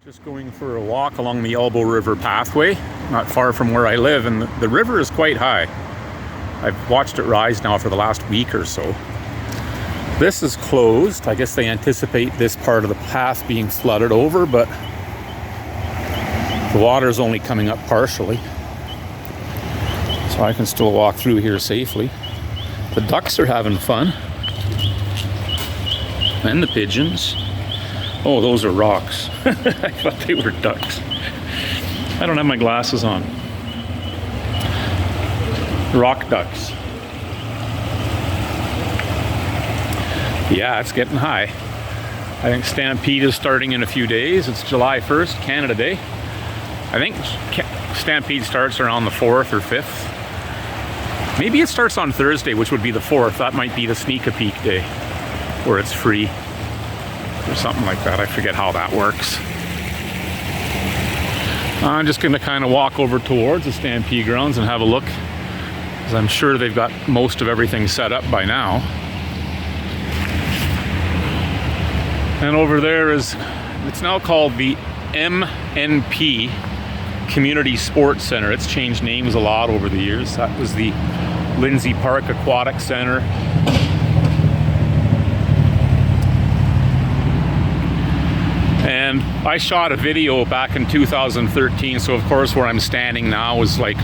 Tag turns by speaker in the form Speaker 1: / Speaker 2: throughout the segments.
Speaker 1: Just going for a walk along the Elbow River pathway, not far from where I live, and the river is quite high. I've watched it rise now for the last week or so. This is closed. I guess they anticipate this part of the path being flooded over, but the water is only coming up partially. So I can still walk through here safely. The ducks are having fun. And the pigeons. Oh, those are rocks. I thought they were ducks. I don't have my glasses on. Rock ducks. Yeah, it's getting high. I think Stampede is starting in a few days. It's July 1st, Canada Day. I think Stampede starts around the 4th or 5th. Maybe it starts on Thursday, which would be the 4th. That might be the sneak a peek day, where it's free. Or something like that. I forget how that works. I'm just going to kind of walk over towards the Stampede grounds and have a look, because I'm sure they've got most of everything set up by now. And over there is, it's now called the MNP Community Sports Center. It's changed names a lot over the years. That was the Lindsay Park Aquatic Center. And I shot a video back in 2013, so of course where I'm standing now was like,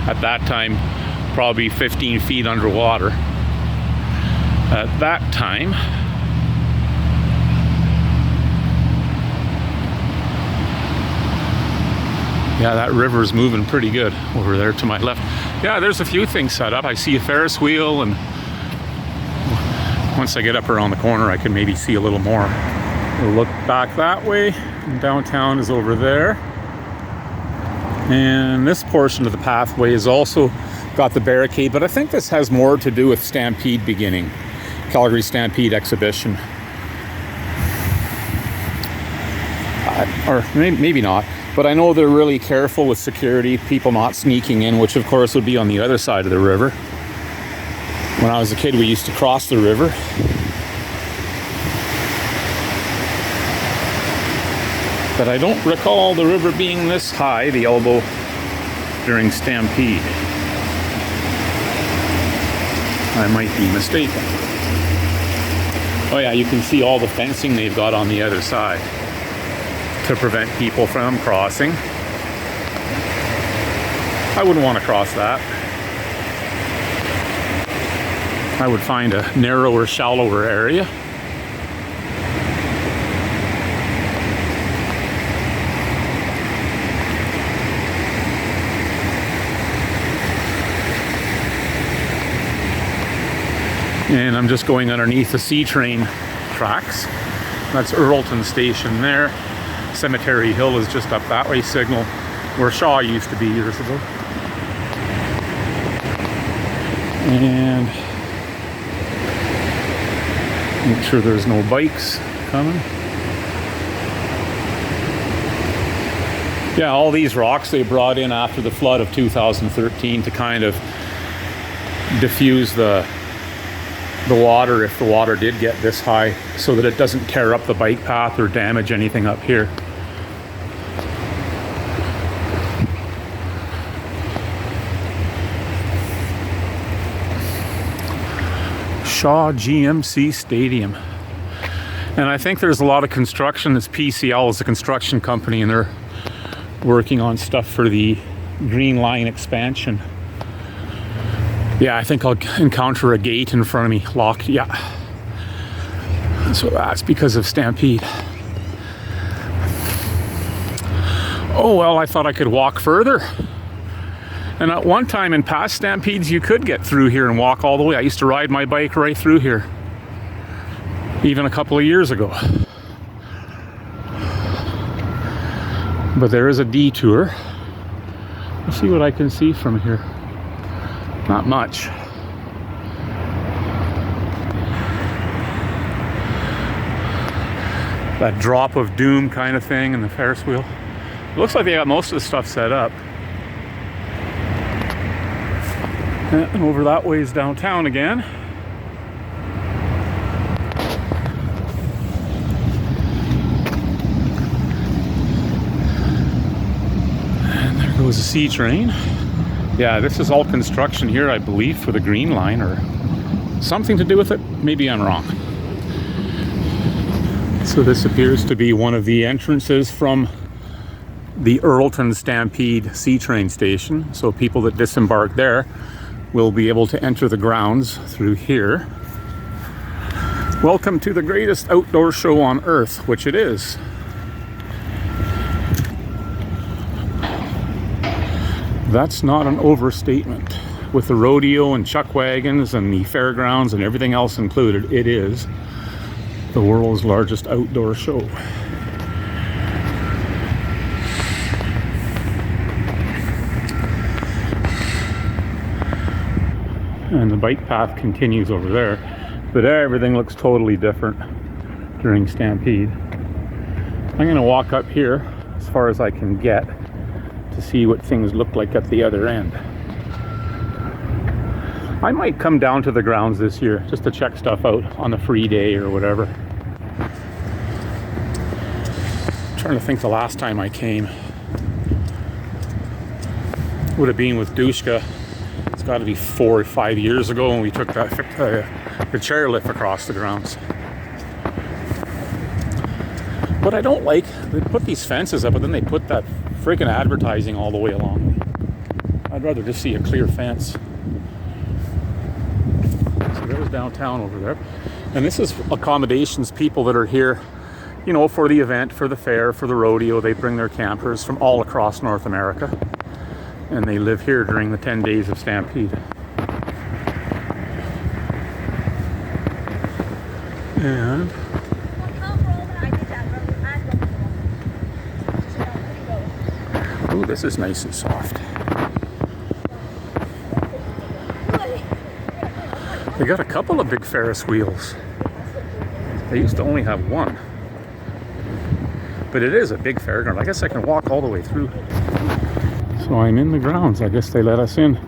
Speaker 1: at that time, probably 15 feet underwater. At that time, yeah, that river's moving pretty good over there to my left. Yeah, there's a few things set up. I see a Ferris wheel, and once I get up around the corner, I can maybe see a little more. We'll look back that way, and downtown is over there. And this portion of the pathway has also got the barricade, but I think this has more to do with Stampede beginning. Calgary Stampede Exhibition. Or maybe not, but I know they're really careful with security, people not sneaking in, which of course would be on the other side of the river. When I was a kid, we used to cross the river. But I don't recall the river being this high, the Elbow, during Stampede. I might be mistaken. Oh yeah, you can see all the fencing they've got on the other side to prevent people from crossing. I wouldn't want to cross that. I would find a narrower, shallower area. And I'm just going underneath the C train tracks. That's Earlton Station there. Cemetery Hill is just up that way, Signal, where Shaw used to be years ago. And make sure there's no bikes coming. Yeah, all these rocks they brought in after the flood of 2013 to kind of diffuse the water if the water did get this high, so that it doesn't tear up the bike path or damage anything up here. Shaw GMC Stadium. And I think there's a lot of construction. This PCL is a construction company, and they're working on stuff for the Green Line expansion. Yeah, I think I'll encounter a gate in front of me, locked, yeah. So that's because of Stampede. Oh, well, I thought I could walk further. And at one time in past Stampedes, you could get through here and walk all the way. I used to ride my bike right through here, even a couple of years ago. But there is a detour. Let's see what I can see from here. Not much. That drop of doom kind of thing and the Ferris wheel. It looks like they got most of the stuff set up. And over that ways downtown again. was a sea train. Yeah, this is all construction here, I believe, for the Green Line or something to do with it. Maybe I'm wrong. So this appears to be one of the entrances from the Earlton Stampede sea train station. So people that disembark there will be able to enter the grounds through here. Welcome to the greatest outdoor show on earth, which it is. That's not an overstatement. With the rodeo and chuck wagons and the fairgrounds and everything else included, it is the world's largest outdoor show. And the bike path continues over there, but everything looks totally different during Stampede. I'm going to walk up here as far as I can get to see what things look like at the other end. I might come down to the grounds this year just to check stuff out on the free day or whatever. I'm trying to think the last time I came. Would have been with Dushka. It's got to be 4 or 5 years ago when we took that the chairlift across the grounds. What I don't like, they put these fences up, but then they put that freaking advertising all the way along. I'd rather just see a clear fence. So there's downtown over there. And this is accommodations, people that are here, you know, for the event, for the fair, for the rodeo. They bring their campers from all across North America. And they live here during the 10 days of Stampede. And ooh, this is nice and soft. They got a couple of big Ferris wheels. They used to only have one. But it is a big fairground. I guess I can walk all the way through. So I'm in the grounds. I guess they let us in.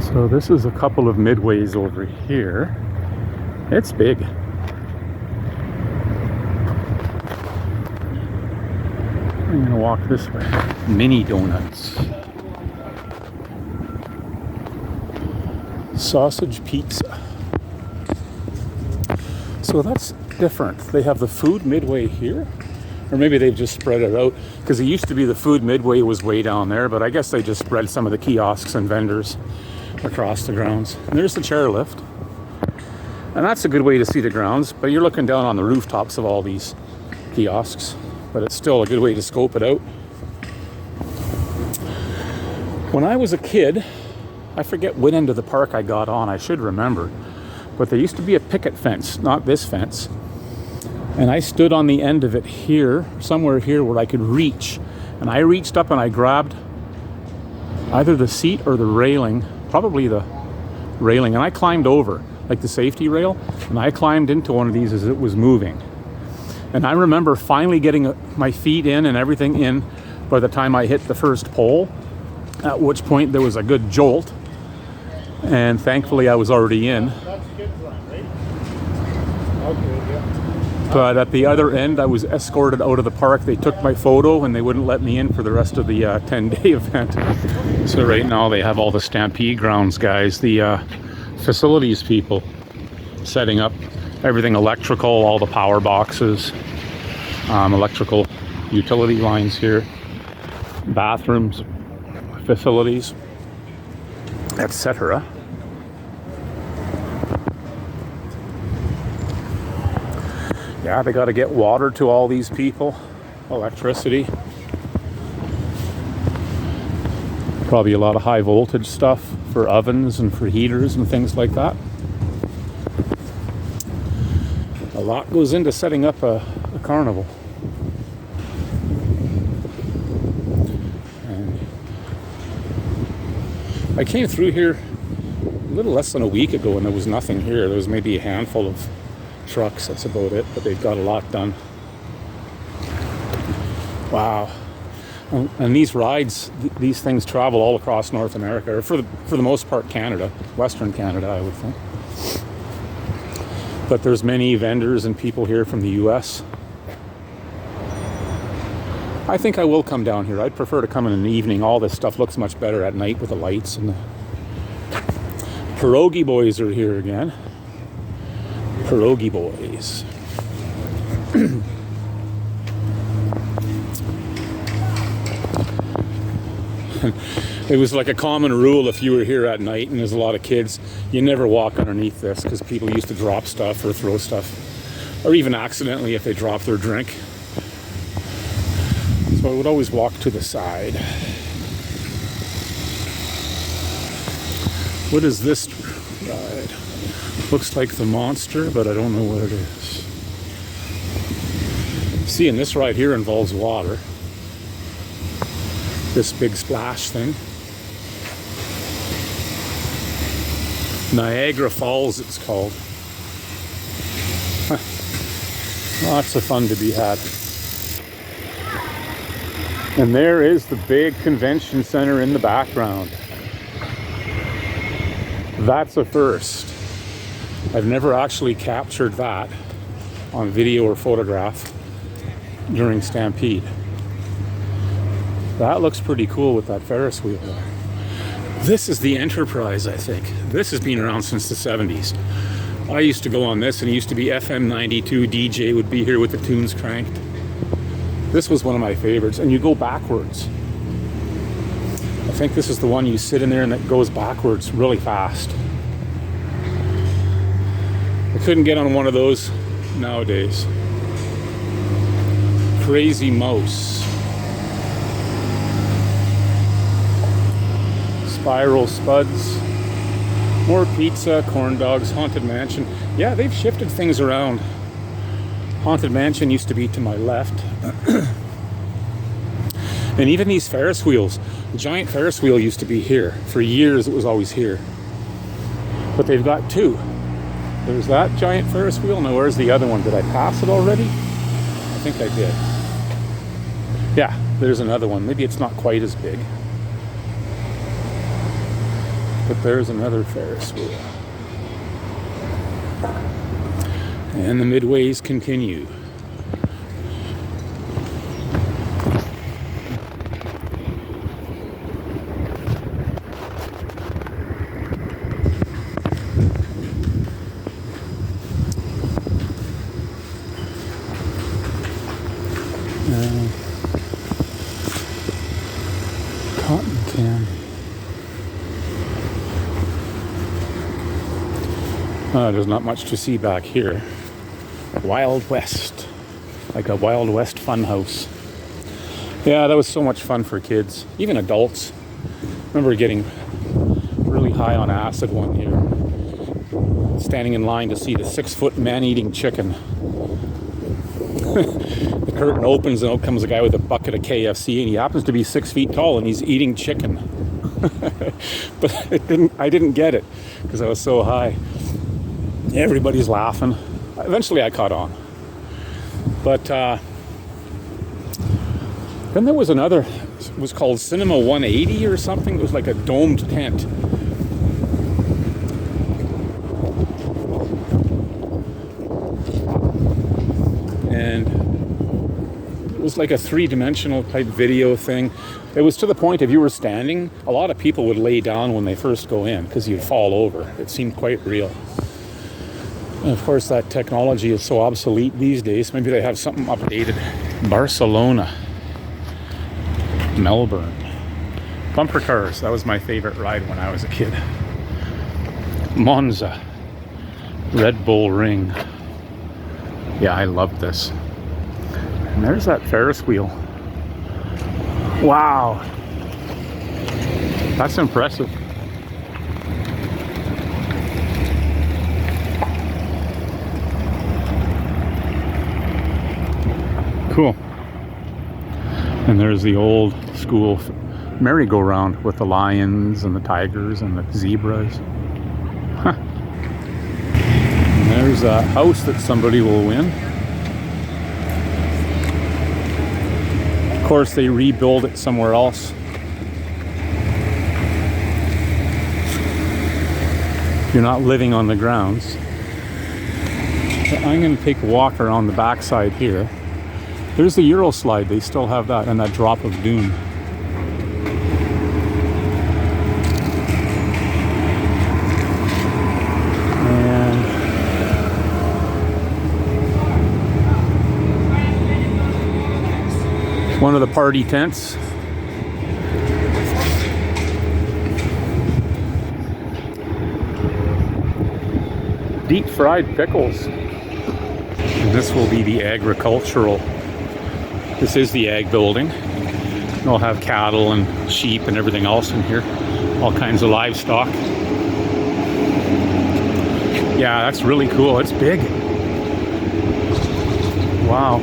Speaker 1: So this is a couple of midways over here. It's big. I'm gonna walk this way. Mini donuts. Sausage pizza. So that's different. They have the food midway here. Or maybe they've just spread it out. Because it used to be the food midway was way down there. But I guess they just spread some of the kiosks and vendors across the grounds. And there's the chairlift. And that's a good way to see the grounds. But you're looking down on the rooftops of all these kiosks. But it's still a good way to scope it out. When I was a kid, I forget what end of the park I got on, I should remember. But there used to be a picket fence, not this fence. And I stood on the end of it here, somewhere here where I could reach. And I reached up and I grabbed either the seat or the railing, probably the railing, and I climbed over, like the safety rail, and I climbed into one of these as it was moving. And I remember finally getting my feet in and everything in by the time I hit the first pole, at which point there was a good jolt. And thankfully I was already in. But at the other end, I was escorted out of the park. They took my photo and they wouldn't let me in for the rest of the 10-day event. So right now they have all the Stampede grounds guys, the facilities people, setting up everything electrical, all the power boxes, electrical utility lines here, bathrooms, facilities, etc. Yeah, they got to get water to all these people, electricity. Probably a lot of high voltage stuff for ovens and for heaters and things like that. A lot goes into setting up a carnival. And I came through here a little less than a week ago and there was nothing here. There was maybe a handful of trucks, that's about it, but they've got a lot done. Wow. And these rides, these things travel all across North America, or for the most part Canada, Western Canada, I would think. But there's many vendors and people here from the US. I think I will come down here. I'd prefer to come in the evening. All this stuff looks much better at night with the lights. And the pierogi boys are here again. Pierogi boys. It was like a common rule if you were here at night and there's a lot of kids, you never walk underneath this because people used to drop stuff or throw stuff, or even accidentally if they dropped their drink. So I would always walk to the side. What is this ride? Looks like the Monster, but I don't know what it is. See, and this ride here involves water. This big splash thing. Niagara Falls, it's called. Lots of fun to be had. And there is the big convention center in the background. That's a first. I've never actually captured that on video or photograph during Stampede. That looks pretty cool with that Ferris wheel there. This is the Enterprise, I think. This has been around since the 70s. I used to go on this, and it used to be FM 92. DJ would be here with the tunes cranked. This was one of my favorites, and you go backwards. I think this is the one you sit in there and it goes backwards really fast. I couldn't get on one of those nowadays. Crazy Mouse. Spiral Spuds. More pizza, corn dogs, Haunted Mansion. Yeah, they've shifted things around. Haunted Mansion used to be to my left. And even these Ferris wheels. The giant Ferris wheel used to be here. For years it was always here. But they've got two. There's that giant Ferris wheel. Now where's the other one? Did I pass it already? I think I did. Yeah, there's another one. Maybe it's not quite as big. But there's another Ferris wheel. And the midways continue. Cotton candy. There's not much to see back here. Wild West. Like a Wild West fun house. Yeah, that was so much fun for kids. Even adults. I remember getting really high on acid one year. Standing in line to see the 6-foot man-eating chicken. The curtain opens and out comes a guy with a bucket of KFC, and he happens to be 6 feet tall and he's eating chicken. But I didn't get it because I was so high. Everybody's laughing. Eventually I caught on. But then there was another, it was called Cinema 180 or something. It was like a domed tent. And it was like a 3-dimensional type video thing. It was to the point if you were standing, a lot of people would lay down when they first go in because you'd fall over. It seemed quite real. And of course that technology is so obsolete these days. Maybe they have something updated. Barcelona. Melbourne. Bumper cars. That was my favorite ride when I was a kid. Monza. Red Bull Ring. Yeah, I loved this. And there's that Ferris wheel. Wow. That's impressive. Cool. And there's the old school merry-go-round with the lions and the tigers and the zebras. Huh. And there's a house that somebody will win. Of course, they rebuild it somewhere else. If you're not living on the grounds. So I'm going to take a walk around the backside here. There's the Euro slide. They still have that, and that drop of dune. And one of the party tents. Deep fried pickles. And this will be the agricultural. This is the ag building. They'll have cattle and sheep and everything else in here. All kinds of livestock. Yeah, that's really cool. It's big. Wow.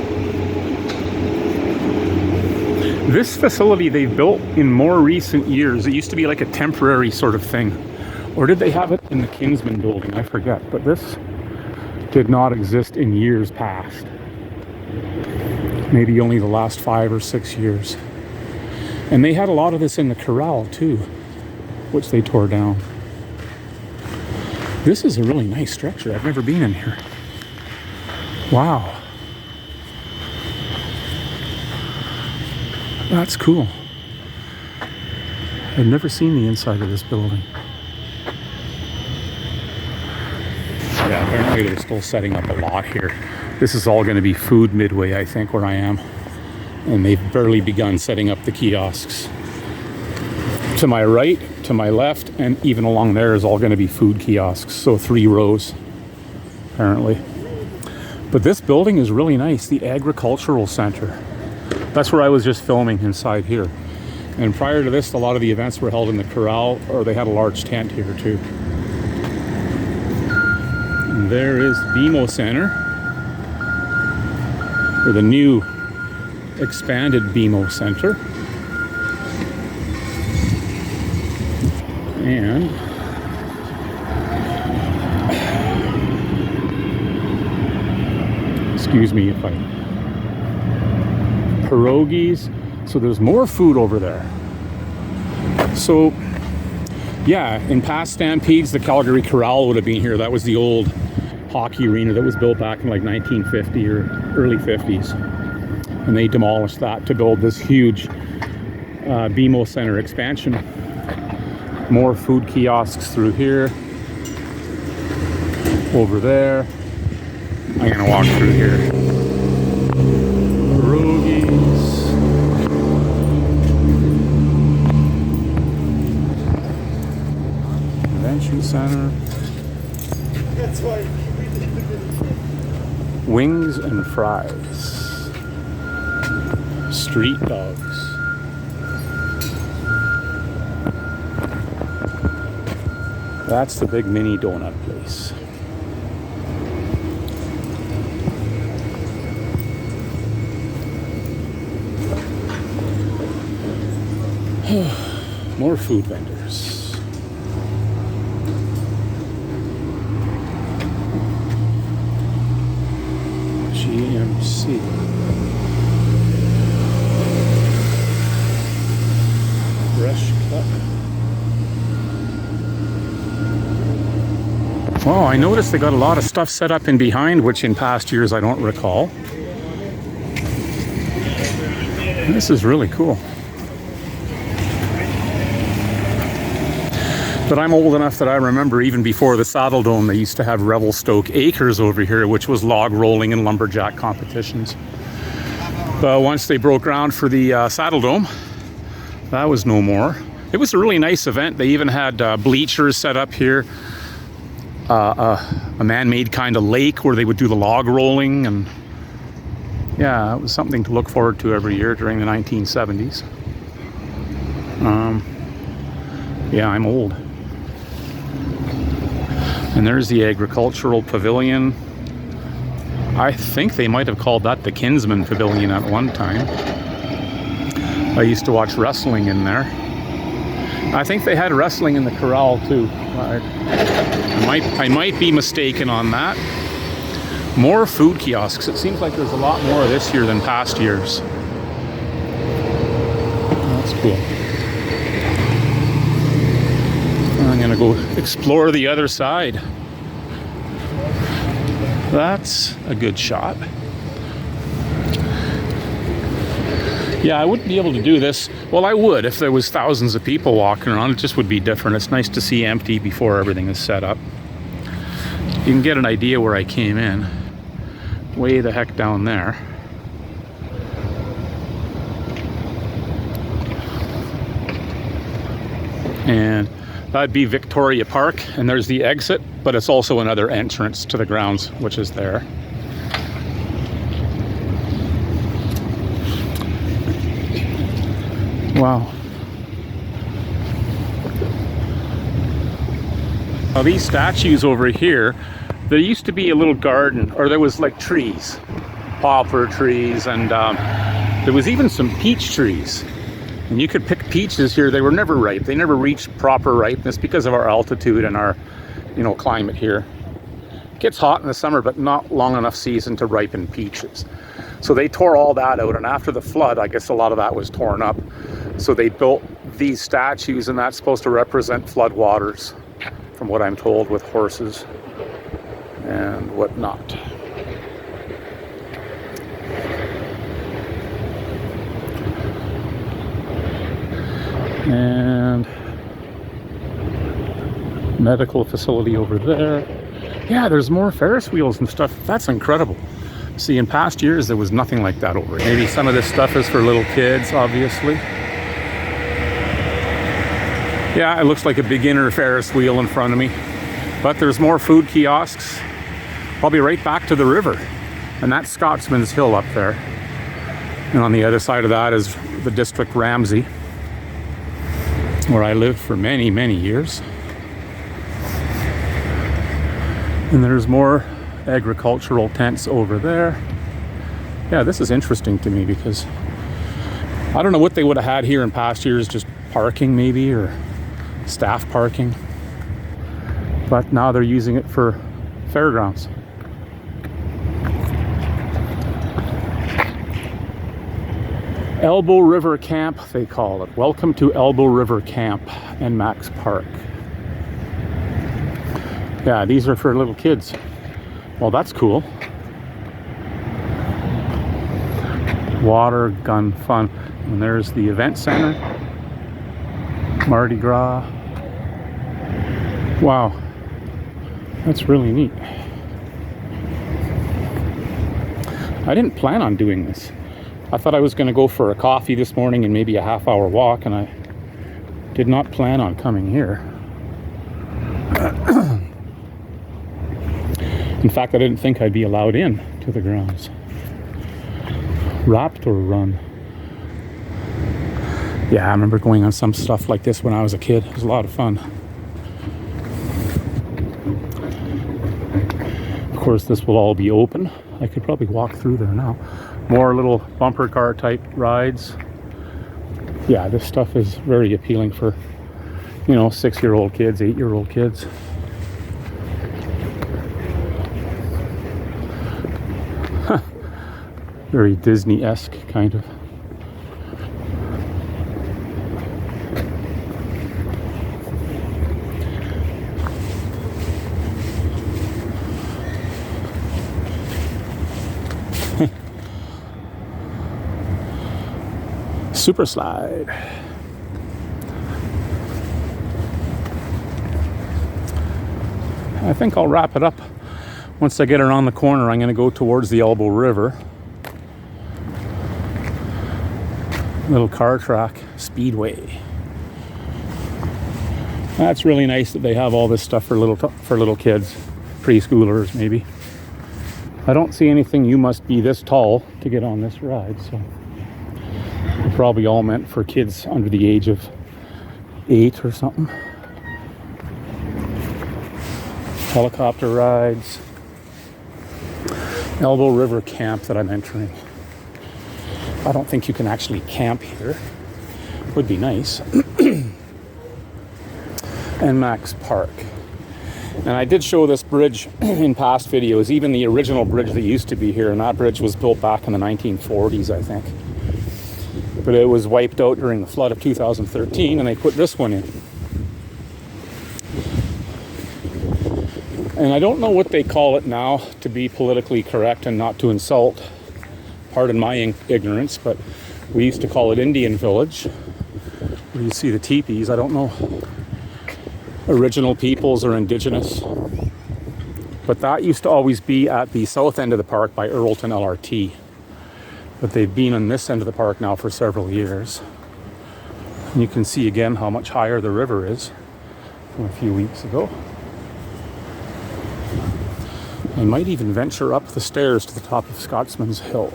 Speaker 1: This facility they've built in more recent years. It used to be like a temporary sort of thing. Or did they have it in the Kingsman building? I forget. But this did not exist in years past. Maybe only the last 5 or 6 years. And they had a lot of this in the corral too, which they tore down. This is a really nice structure. I've never been in here. Wow. That's cool. I've never seen the inside of this building. Yeah, apparently they're still setting up a lot here. This is all going to be food midway, I think, where I am. And they've barely begun setting up the kiosks. To my right, to my left, and even along there is all going to be food kiosks. So 3 rows, apparently. But this building is really nice, the Agricultural Center. That's where I was just filming, inside here. And prior to this, a lot of the events were held in the corral, or they had a large tent here too. And there is BMO Center, or the new expanded BMO Center. And excuse me if I pierogies. So there's more food over there. So yeah, in past Stampedes, the Calgary Corral would have been here. That was the old hockey arena that was built back in like 1950 or early 50s. And they demolished that to build this huge BMO Center expansion. More food kiosks through here. Over there. I'm gonna walk through here. Pierogies. Convention Center. That's why. Wings and fries. Street dogs. That's the big mini donut place. More food vendors. GMC. Fresh cut. Oh, I noticed they got a lot of stuff set up in behind, which in past years I don't recall. And this is really cool. But I'm old enough that I remember even before the Saddle Dome, they used to have Revelstoke Acres over here, which was log rolling and lumberjack competitions. But once they broke ground for the Saddle Dome, that was no more. It was a really nice event. They even had bleachers set up here. A man-made kind of lake where they would do the log rolling, and yeah, it was something to look forward to every year during the 1970s. Yeah, I'm old. And there's the Agricultural Pavilion. I think they might have called that the Kinsman Pavilion at one time. I used to watch wrestling in there. I think they had wrestling in the corral too. I might be mistaken on that. More food kiosks. It seems like there's a lot more this year than past years. That's cool. I'm gonna go explore the other side. That's a good shot. Yeah, I wouldn't be able to do this. Well, I would if there was thousands of people walking around. It just would be different. It's nice to see empty before everything is set up. You can get an idea where I came in. Way the heck down there. And that'd be Victoria Park, and there's the exit, but it's also another entrance to the grounds, which is there. Wow. Now these statues over here, there used to be a little garden, or there was like trees, poplar trees, and there was even some peach trees. And you could pick peaches here. They were never ripe. They never reached proper ripeness because of our altitude and our, climate here. It gets hot in the summer, but not long enough season to ripen peaches. So they tore all that out, and after the flood, I guess a lot of that was torn up. So they built these statues, and that's supposed to represent flood waters, from what I'm told, with horses and whatnot. And medical facility over there. Yeah, there's more Ferris wheels and stuff. That's incredible. See, in past years, there was nothing like that over here. Maybe some of this stuff is for little kids, obviously. Yeah, it looks like a beginner Ferris wheel in front of me. But there's more food kiosks. Probably right back to the river. And that's Scotsman's Hill up there. And on the other side of that is the District Ramsay, where I lived for many, many years. And there's more agricultural tents over there. Yeah, this is interesting to me because I don't know what they would have had here in past years, just parking maybe, or staff parking. But now they're using it for fairgrounds. Elbow River Camp, they call it. Welcome to Elbow River Camp and Max Park. Yeah, these are for little kids. Well, that's cool. Water gun fun. And there's the event center. Mardi Gras. Wow. That's really neat. I didn't plan on doing this. I thought I was going to go for a coffee this morning and maybe a half-hour walk, and I did not plan on coming here. In fact, I didn't think I'd be allowed in to the grounds. Raptor Run. Yeah, I remember going on some stuff like this when I was a kid. It was a lot of fun. Of course, this will all be open. I could probably walk through there now. More little bumper car type rides. Yeah, this stuff is very appealing for, 6-year-old kids, 8-year-old kids. Very Disney-esque, kind of. Super slide. I think I'll wrap it up. Once I get around the corner, I'm going to go towards the Elbow River. Little car track, speedway. That's really nice that they have all this stuff for little kids, preschoolers maybe. I don't see anything you must be this tall to get on this ride, so they're probably all meant for kids under the age of 8 or something. Helicopter rides. Elbow River Camp that I'm entering. I don't think you can actually camp here. Would be nice. And Max Park. And I did show this bridge in past videos, even the original bridge that used to be here, and that bridge was built back in the 1940s, I think. But it was wiped out during the flood of 2013, and they put this one in. And I don't know what they call it now to be politically correct and not to insult pardon my ignorance, but we used to call it Indian Village, where you see the teepees. I don't know original peoples or indigenous, but that used to always be at the south end of the park by Earlton LRT. But they've been on this end of the park now for several years. And you can see again how much higher the river is from a few weeks ago. I might even venture up the stairs to the top of Scotsman's Hill.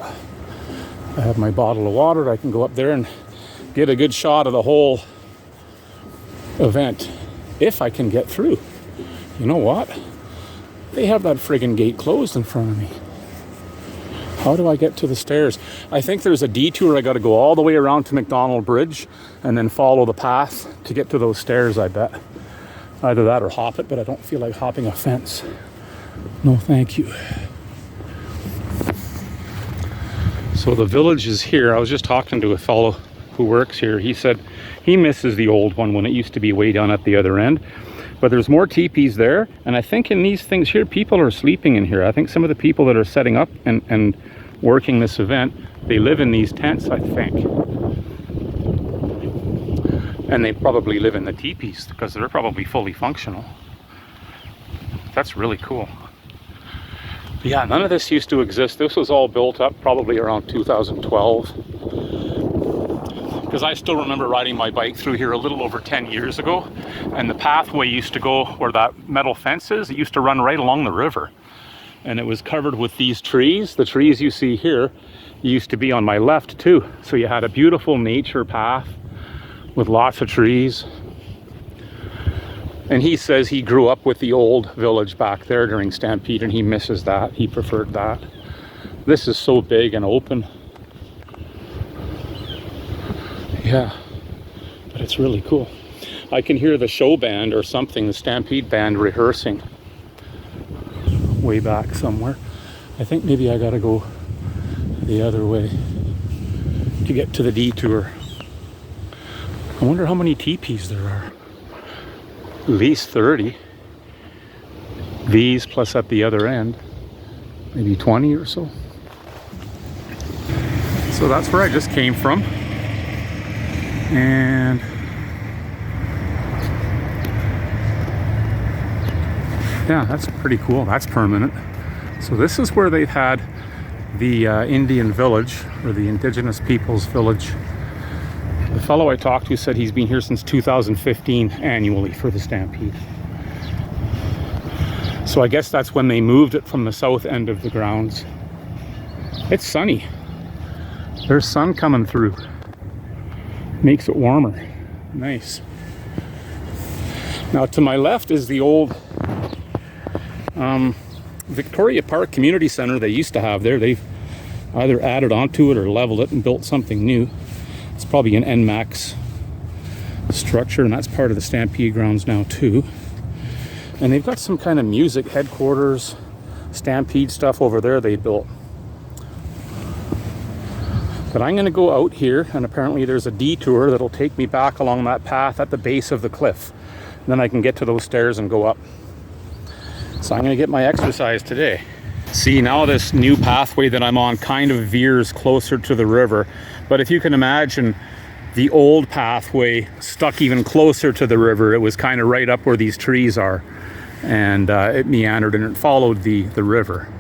Speaker 1: I have my bottle of water. I can go up there and get a good shot of the whole event if I can get through. You know what? They have that friggin' gate closed in front of me. How do I get to the stairs? I think there's a detour. I got to go all the way around to McDonald Bridge and then follow the path to get to those stairs, I bet. Either that or hop it, but I don't feel like hopping a fence. No, thank you. So the village is here. I was just talking to a fellow who works here. He said he misses the old one when it used to be way down at the other end. But there's more teepees there, and I think in these things here, people are sleeping in here. I think some of the people that are setting up and working this event, they live in these tents, I think. And they probably live in the teepees because they're probably fully functional. That's really cool. But yeah, none of this used to exist. This was all built up probably around 2012. Because I still remember riding my bike through here a little over 10 years ago, and the pathway used to go where that metal fence is. It used to run right along the river, and it was covered with these trees. The trees you see here used to be on my left too, so you had a beautiful nature path with lots of trees. And he says he grew up with the old village back there during Stampede, and he misses that. He preferred that. This is so big and open. Yeah, but it's really cool. I can hear the show band or something, the Stampede band, rehearsing way back somewhere. I think maybe I gotta go the other way to get to the detour. I wonder how many teepees there are. At least 30. These plus at the other end, maybe 20 or so. So that's where I just came from. And yeah, that's pretty cool. That's permanent. So this is where they've had the Indian village, or the Indigenous Peoples Village. The fellow I talked to said he's been here since 2015 annually for the Stampede. So I guess that's when they moved it from the south end of the grounds. It's sunny. There's sun coming through. Makes it warmer. Nice. Now to my left is the old Victoria Park Community Center they used to have there. They've either added onto it or leveled it and built something new. It's probably an NMAX structure, and that's part of the Stampede grounds now too. And they've got some kind of music headquarters, Stampede stuff over there they built. But I'm going to go out here, and apparently there's a detour that'll take me back along that path at the base of the cliff. And then I can get to those stairs and go up. So I'm going to get my exercise today. See, now this new pathway that I'm on kind of veers closer to the river. But if you can imagine, the old pathway stuck even closer to the river. It was kind of right up where these trees are. And it meandered and it followed the river.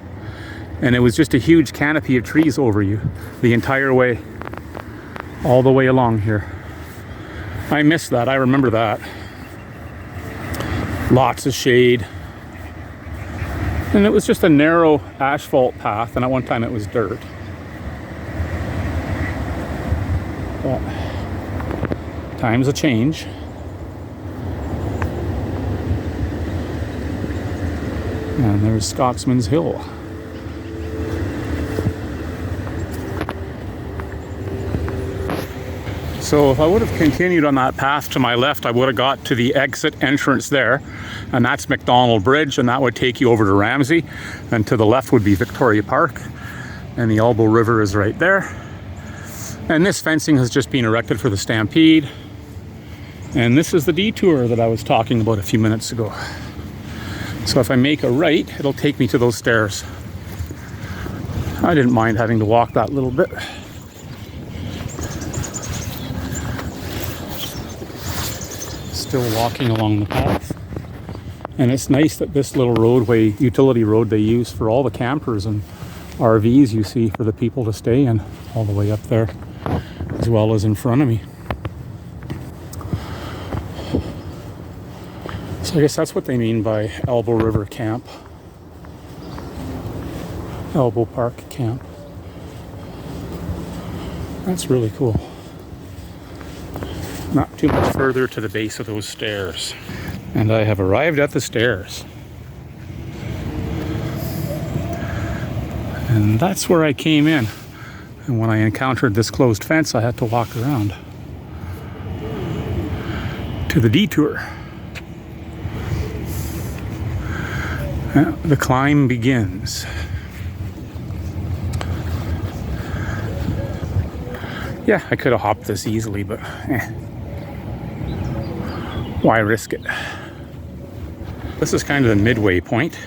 Speaker 1: And it was just a huge canopy of trees over you the entire way, all the way along here. I miss that. I remember that. Lots of shade. And it was just a narrow asphalt path, and at one time it was dirt. But times a change. And there's Scotsman's Hill. So if I would have continued on that path to my left, I would have got to the exit entrance there, and that's McDonald Bridge, and that would take you over to Ramsey, and to the left would be Victoria Park, and the Elbow River is right there. And this fencing has just been erected for the Stampede, and this is the detour that I was talking about a few minutes ago. So if I make a right, it'll take me to those stairs. I didn't mind having to walk that little bit. Still walking along the path. And it's nice that this little roadway, utility road they use for all the campers and RVs you see for the people to stay in, all the way up there, as well as in front of me. So I guess that's what they mean by Elbow River Camp. Elbow Park Camp. That's really cool. Not too much further to the base of those stairs. And I have arrived at the stairs. And that's where I came in. And when I encountered this closed fence, I had to walk around to the detour. The climb begins. Yeah, I could have hopped this easily, but why risk it? This is kind of the midway point.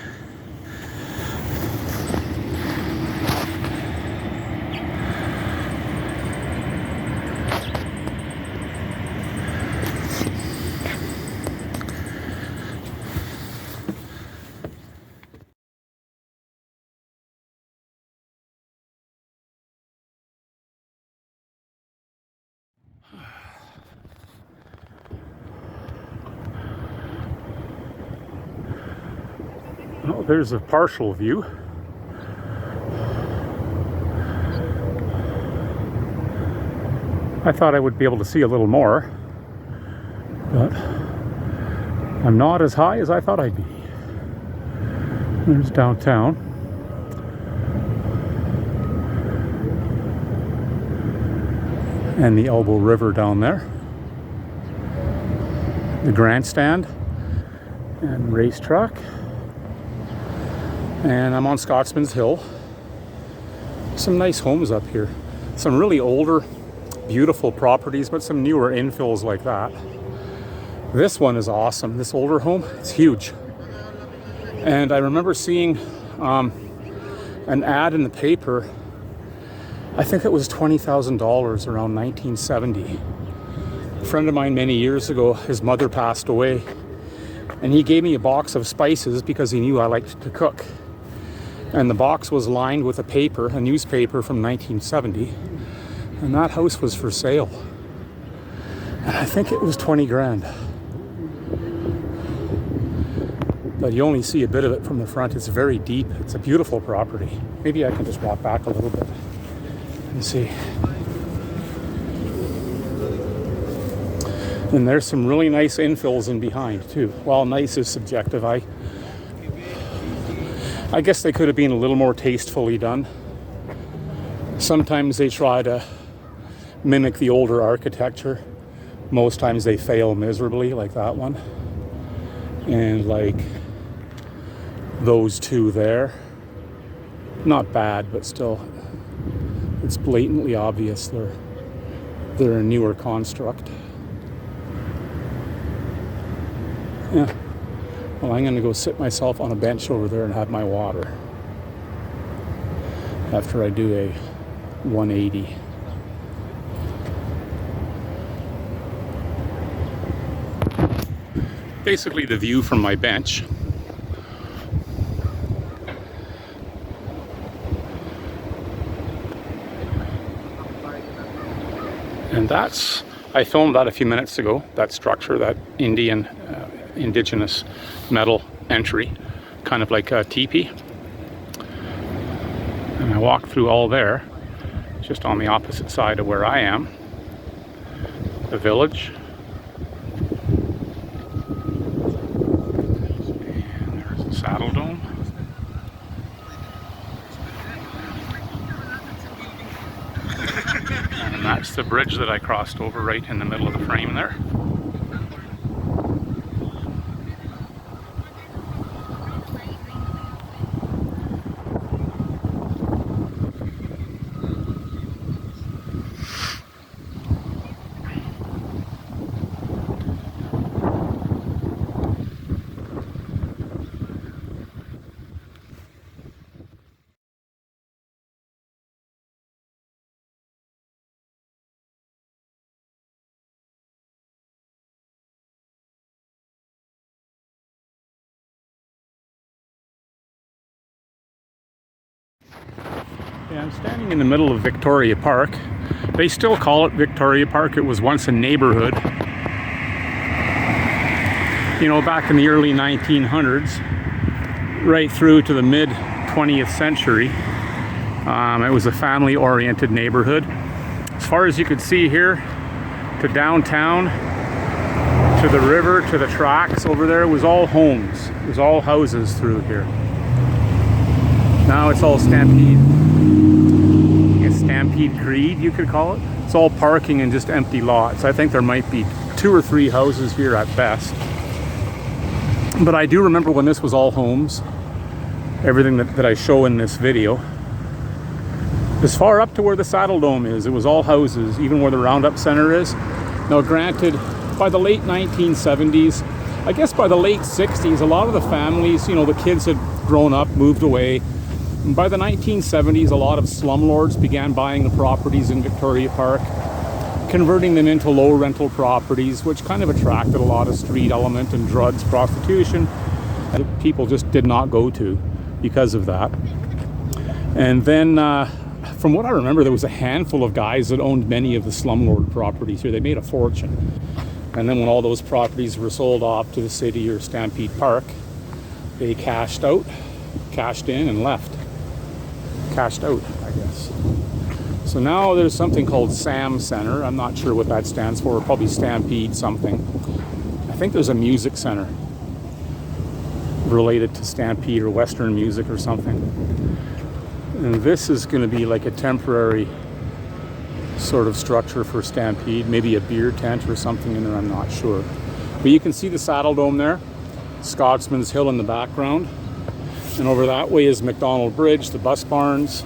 Speaker 1: Oh, there's a partial view. I thought I would be able to see a little more, but I'm not as high as I thought I'd be. There's downtown. And the Elbow River down there. The grandstand and racetrack. And I'm on Scotsman's Hill. Some nice homes up here. Some really older, beautiful properties, but some newer infills like that. This one is awesome. This older home, it's huge. And I remember seeing an ad in the paper. I think it was $20,000 around 1970. A friend of mine many years ago, his mother passed away. And he gave me a box of spices because he knew I liked to cook. And the box was lined with a newspaper from 1970. And that house was for sale. And I think it was 20 grand. But you only see a bit of it from the front. It's very deep. It's a beautiful property. Maybe I can just walk back a little bit and see. And there's some really nice infills in behind too. Well, nice is subjective. I guess they could have been a little more tastefully done. Sometimes they try to mimic the older architecture. Most times they fail miserably, like that one. And like those two there. Not bad, but still, it's blatantly obvious they're a newer construct. Yeah. Well, I'm going to go sit myself on a bench over there and have my water after I do a 180. Basically the view from my bench. And I filmed that a few minutes ago, that structure, that indigenous metal entry, kind of like a teepee. And I walked through all there, just on the opposite side of where I am, the village. And there's the Saddle Dome. And that's the bridge that I crossed over right in the middle of the frame there. Okay, I'm standing in the middle of Victoria Park. They still call it Victoria Park. It was once a neighborhood. You know, back in the early 1900s, right through to the mid 20th century, it was a family-oriented neighborhood. As far as you could see here, to downtown, to the river, to the tracks over there, it was all homes. It was all houses through here. Now it's all Stampede. It's Stampede greed, you could call it. It's all parking and just empty lots. I think there might be 2 or 3 houses here at best. But I do remember when this was all homes, everything that I show in this video. As far up to where the Saddle Dome is, it was all houses, even where the Roundup Center is. Now granted, by the late 1970s, I guess by the late 60s, a lot of the families, you know, the kids had grown up, moved away. And by the 1970s, a lot of slumlords began buying the properties in Victoria Park, converting them into low rental properties, which kind of attracted a lot of street element and drugs, prostitution, that people just did not go to because of that. And then, from what I remember, there was a handful of guys that owned many of the slumlord properties here. They made a fortune. And then when all those properties were sold off to the city or Stampede Park, they cashed in and left. Cashed out, I guess. So now there's something called SAM Center. I'm not sure what that stands for. Probably Stampede something. I think there's a music center related to Stampede or Western music or something. And this is going to be like a temporary sort of structure for Stampede. Maybe a beer tent or something in there, I'm not sure. But you can see the Saddle Dome there. Scotsman's Hill in the background. And over that way is McDonald Bridge, the bus barns,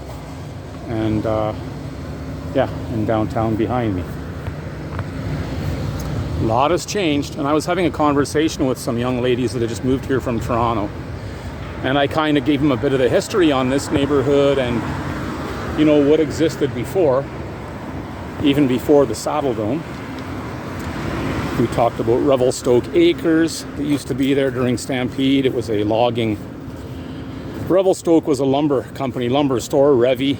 Speaker 1: and and downtown behind me. A lot has changed, and I was having a conversation with some young ladies that had just moved here from Toronto, and I kind of gave them a bit of the history on this neighborhood and, you know, what existed before, even before the Saddle Dome. We talked about Revelstoke Acres that used to be there during Stampede. It was a logging. Revelstoke was a lumber company, lumber store, Revy,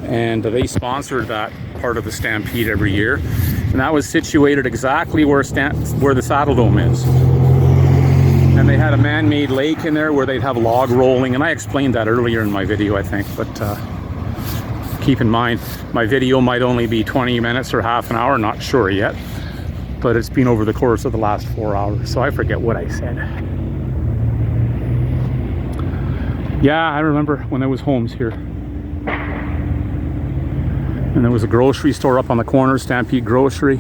Speaker 1: and they sponsored that part of the Stampede every year. And that was situated exactly where the Saddle Dome is. And they had a man-made lake in there where they'd have log rolling, and I explained that earlier in my video, I think, but keep in mind, my video might only be 20 minutes or half an hour, not sure yet, but it's been over the course of the last 4 hours, so I forget what I said. Yeah, I remember when there was homes here. And there was a grocery store up on the corner, Stampede Grocery.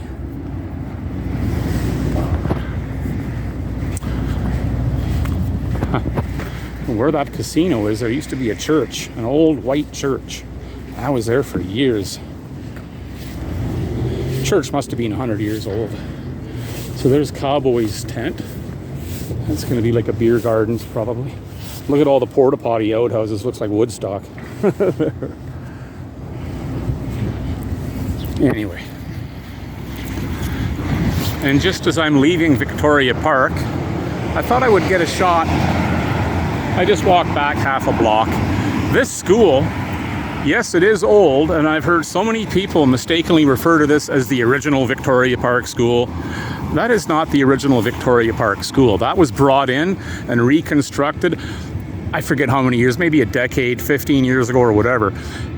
Speaker 1: Where that casino is, there used to be a church, an old white church. I was there for years. Church must have been 100 years old. So there's Cowboy's tent. That's going to be like a beer gardens probably. Look at all the porta potty outhouses. Looks like Woodstock. Anyway. And just as I'm leaving Victoria Park, I thought I would get a shot. I just walked back half a block. This school, yes, it is old, and I've heard so many people mistakenly refer to this as the original Victoria Park School. That is not the original Victoria Park School. That was brought in and reconstructed, I forget how many years, maybe a decade, 15 years ago or whatever.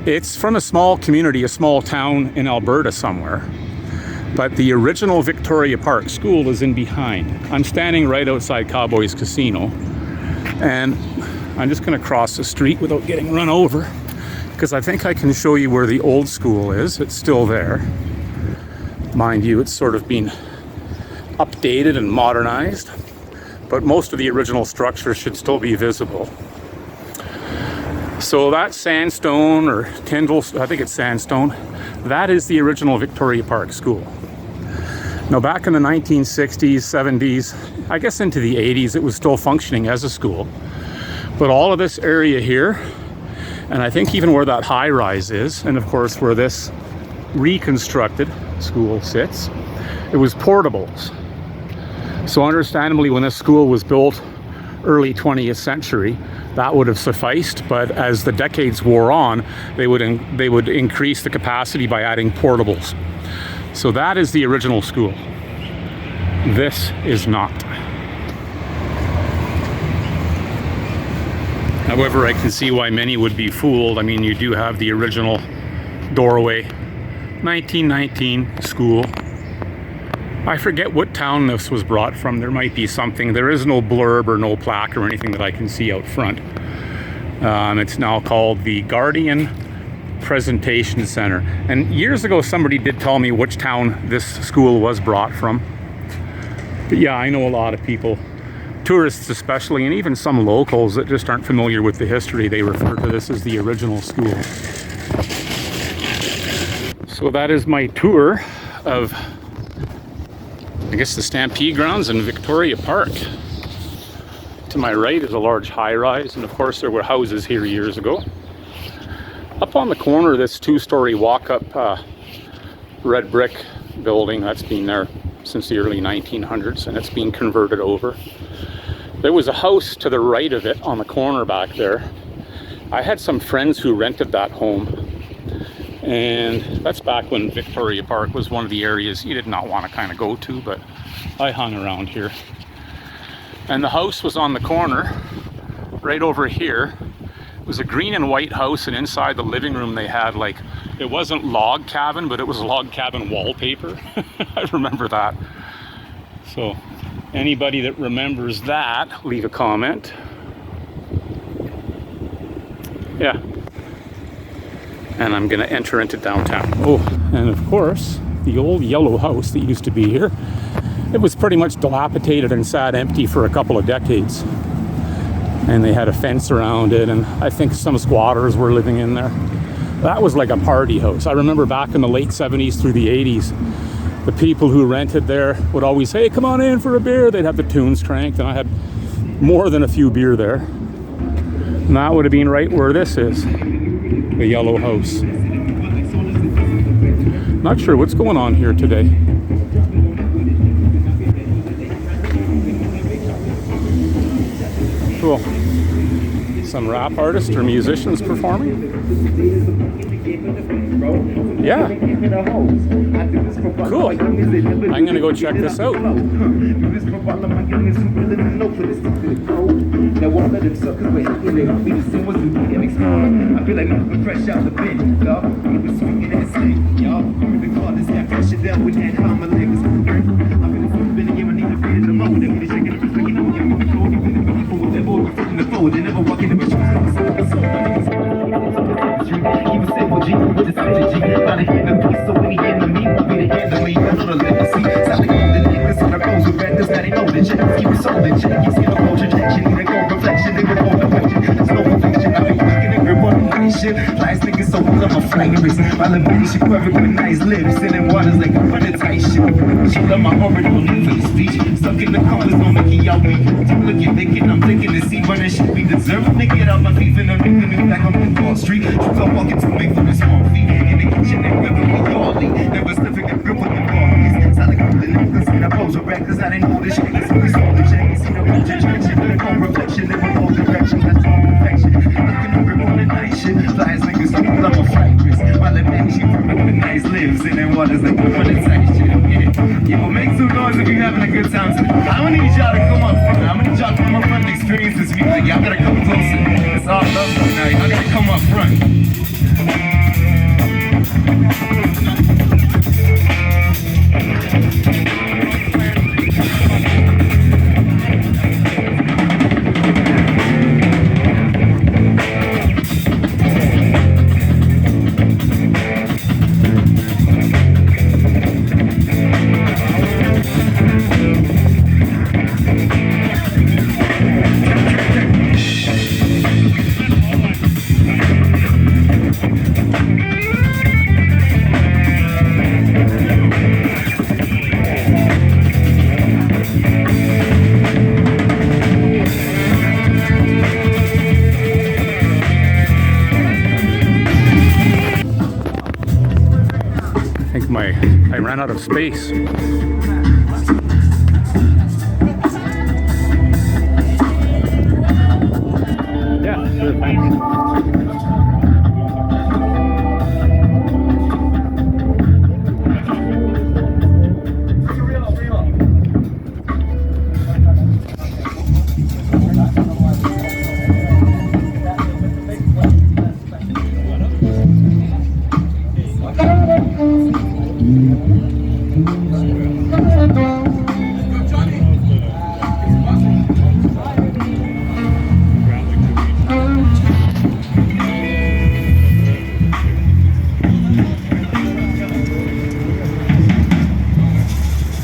Speaker 1: It's from a small community, a small town in Alberta somewhere. But the original Victoria Park School is in behind. I'm standing right outside Cowboys Casino, and I'm just going to cross the street without getting run over, because I think I can show you where the old school is. It's still there. Mind you, it's sort of been updated and modernized, but most of the original structure should still be visible. So that sandstone or Tyndall, I think it's sandstone, that is the original Victoria Park School. Now back in the 1960s, 70s, I guess into the 80s, it was still functioning as a school. But all of this area here, and I think even where that high rise is, and of course where this reconstructed school sits, it was portables. So understandably, when this school was built early 20th century, that would have sufficed. But as the decades wore on, they would increase the capacity by adding portables. So that is the original school. This is not. However, I can see why many would be fooled. I mean, you do have the original doorway, 1919 school. I forget what town this was brought from. There might be something. There is no blurb or no plaque or anything that I can see out front. It's now called the Guardian Presentation Center. And years ago, somebody did tell me which town this school was brought from. But yeah, I know a lot of people, tourists especially, and even some locals that just aren't familiar with the history, they refer to this as the original school. So that is my tour of, I guess, the Stampede grounds in Victoria Park. To my right is a large high-rise, and of course there were houses here years ago. Up on the corner, this two-story walk-up red brick building that's been there since the early 1900s, and it's been converted over. There was a house to the right of it on the corner back there. I had some friends who rented that home, and that's back when Victoria Park was one of the areas you did not want to kind of go to, but I hung around here. And the house was on the corner right over here. It was a green and white house, and inside the living room they had, like, it wasn't log cabin, but it was log cabin wallpaper. I remember that. So anybody that remembers that, leave a comment. Yeah. And I'm gonna enter into downtown. Oh, and of course, the old yellow house that used to be here, it was pretty much dilapidated and sat empty for a couple of decades. And they had a fence around it, and I think some squatters were living in there. That was like a party house. I remember back in the late 70s through the 80s, the people who rented there would always say, hey, come on in for a beer. They'd have the tunes cranked, and I had more than a few beer there. And that would have been right where this is, the yellow house. Not sure what's going on here today. Cool. Some rap artists or musicians performing. Yeah. Cool. I'm gonna go check this out.
Speaker 2: Last nigga so full of my flagrants. My libation perfect with nice lips. Sitting waters like a running tight shit. She love my orbital leave for the speech. Stuck in the corners, don't make it out me. Look at thinking I'm taking the seat, running shit. We deserve to get out my feet and I'm making me back on the Wall Street. You come walking too big for this small feet. In the kitchen and river, we all eat. Never sniffing a grip with the ball. Sound like I'm the niggas in a pose of records. I didn't know this shit. So we saw the chain. See the road to traction. The phone reflection. Never go direction. That's all perfection. Looking over on the night shit. Flies niggas so full of my fragrance. My libation perfect with nice lips. And then waters like a running tight shit. Yeah, well, make some noise if you're having a good time. So I'm gonna need y'all to come up front. I'm gonna need y'all to come up front and experience this music. Y'all gotta come closer. It's all love right now. Y'all gotta come up front. I ran out of space.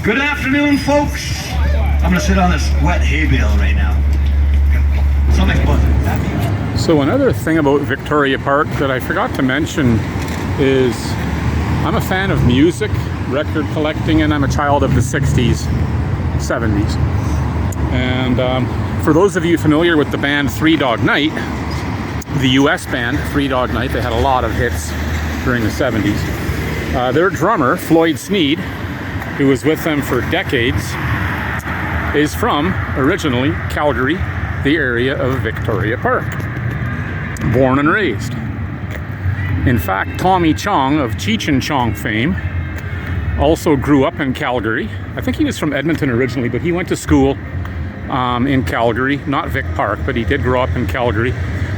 Speaker 3: Good afternoon, folks. I'm gonna sit on this wet hay bale right now. Something buzzing.
Speaker 1: So another thing about Victoria Park that I forgot to mention is I'm a fan of music, record collecting, and I'm a child of the 60s, 70s. And for those of you familiar with the band Three Dog Night, the US band Three Dog Night, they had a lot of hits during the 70s. Their drummer, Floyd Sneed, who was with them for decades, is from, originally, Calgary, the area of Victoria Park. Born and raised. In fact, Tommy Chong of Cheech and Chong fame also grew up in Calgary. I think he was from Edmonton originally, but he went to school in Calgary, not Vic Park, but he did grow up in Calgary.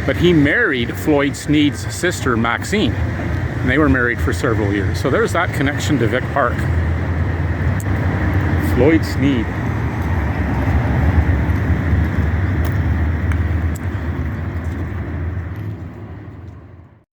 Speaker 1: But he married Floyd Sneed's sister, Maxine, and they were married for several years. So there's that connection to Vic Park. Floyd Sneed.